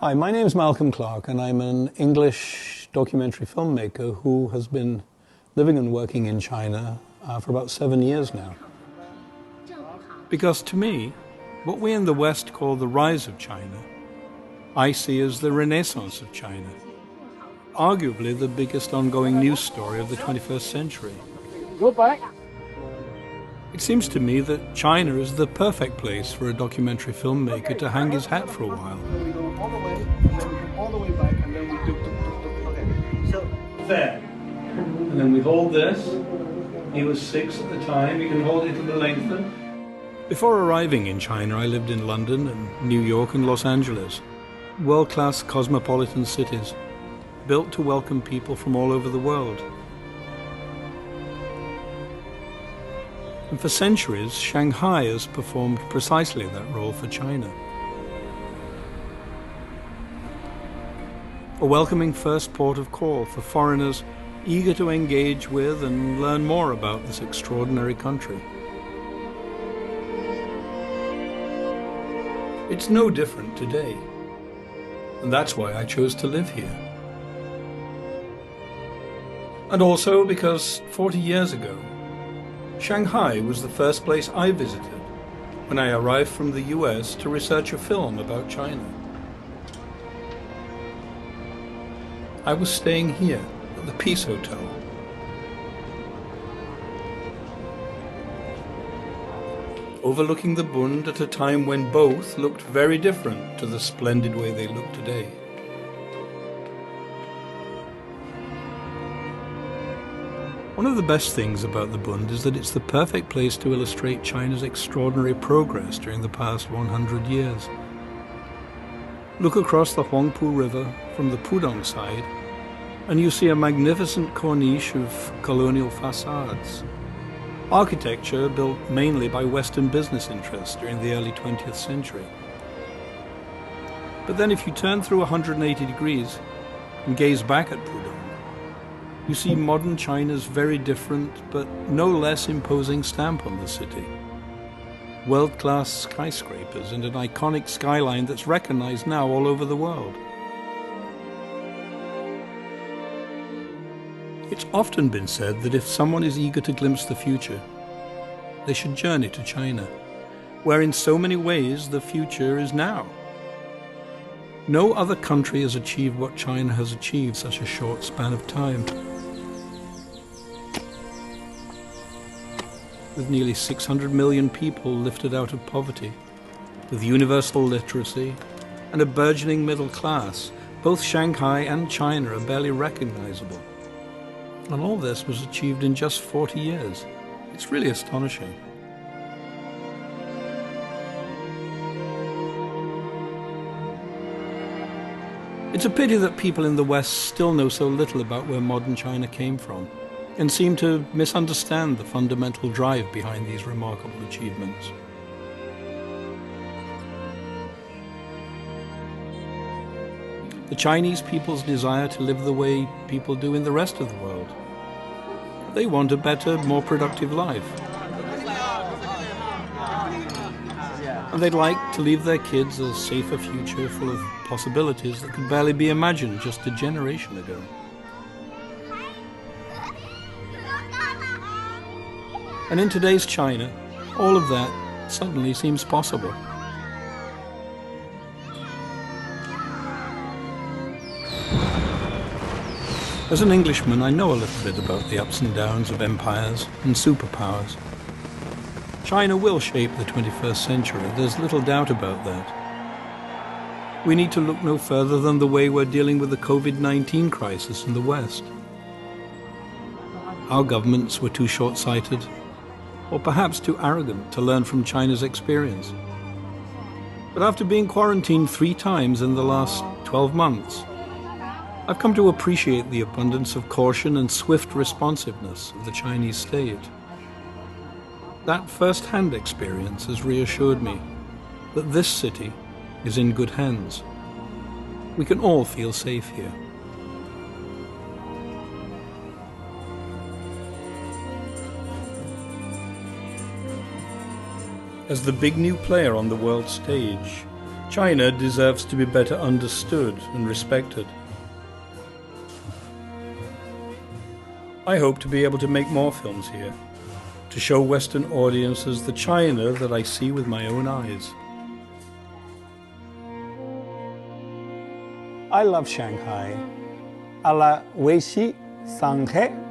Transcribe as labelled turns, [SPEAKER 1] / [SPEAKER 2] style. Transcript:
[SPEAKER 1] Hi, my name is Malcolm Clark, and I'm an English documentary filmmaker who has been living and working in China for about 7 years now.
[SPEAKER 2] Because to me, what we in the West call the rise of China, I see as the renaissance of China. Arguably the biggest ongoing news story of the 21st century. It seems to me that China is the perfect place for a documentary filmmaker to hang his hat for a while.
[SPEAKER 3] So there. And then we hold this. He was 6 at the time. You can hold it to the lengthen.
[SPEAKER 2] Before arriving in China, I lived in London and New York and Los Angeles. World-class cosmopolitan cities, built to welcome people from all over the world. And for centuries, Shanghai has performed precisely that role for China. A welcoming first port of call for foreigners eager to engage with and learn more about this extraordinary country. It's no different today, and that's why I chose to live here. And also because 40 years ago, Shanghai was the first place I visited when I arrived from the US to research a film about China. I was staying here at the Peace Hotel. Overlooking the Bund at a time when both looked very different to the splendid way they look today. One of the best things about the Bund is that it's the perfect place to illustrate China's extraordinary progress during the past 100 years. Look across the Huangpu River from the Pudong side, and you see a magnificent corniche of colonial facades. Architecture built mainly by Western business interests during the early 20th century. But then if you turn through 180 degrees and gaze back at Pudong, you see modern China's very different but no less imposing stamp on the city. World-class skyscrapers and an iconic skyline that's recognized now all over the world. It's often been said that if someone is eager to glimpse the future, they should journey to China, where in so many ways the future is now. No other country has achieved what China has achieved such a short span of time. With nearly 600 million people lifted out of poverty, with universal literacy and a burgeoning middle class, both Shanghai and China are barely recognizable. And all this was achieved in just 40 years. It's really astonishing. It's a pity that people in the West still know so little about where modern China came from, and seem to misunderstand the fundamental drive behind these remarkable achievements. The Chinese people's desire to live the way people do in the rest of the world. They want a better, more productive life. And they'd like to leave their kids a safer future full of possibilities that could barely be imagined just a generation ago. And in today's China, all of that suddenly seems possible. As an Englishman, I know a little bit about the ups and downs of empires and superpowers. China will shape the 21st century, there's little doubt about that. We need to look no further than the way we're dealing with the COVID-19 crisis in the West. Our governments were too short-sighted, or perhaps too arrogant to learn from China's experience. But after being quarantined 3 times in the last 12 months, I've come to appreciate the abundance of caution and swift responsiveness of the Chinese state. That first-hand experience has reassured me that this city is in good hands. We can all feel safe here. As the big new player on the world stage, China deserves to be better understood and respected. I hope to be able to make more films here, to show Western audiences the China that I see with my own eyes.
[SPEAKER 1] I love Shanghai. À la Weiqi, Shanghai.